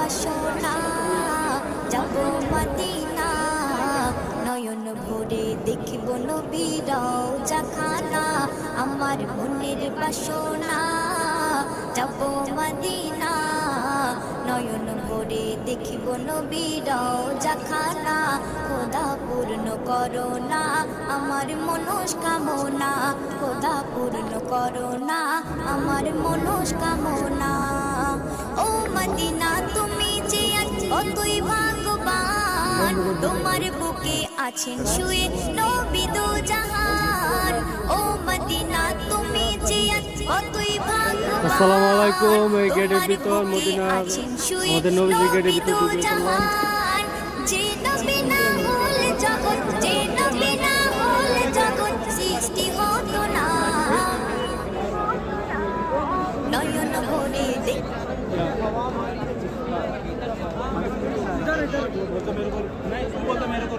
বাসনা যাব মদিনা নয়ন ভরে দেখিব নবীর রওজাখানা আমার মনের বাসনা যাব মদিনা নয়ন ভরে দেখিব নবীর রওজাখানা খোদা পূর্ণ করো না আমার মনস্কামনা খোদা পূর্ণ করো না আমার মনস্কামনা ও মদিনা তুমি যে অতই ভাগ্যবান তোমার বুকে আছেন শুয়ে নবী দো জাহান ও মদিনা তুমি যে অতই ভাগ্যবান আসসালামু আলাইকুম। এই গেটের ভিতর মদিনা আমাদের নবীজি গেটের ভিতর ঢুকে পড়লাম। যে নবী না হলে জগৎ যে নবী না হলে জগৎ সৃষ্টি হতো না নয়ন ভরে দেখ मेरे को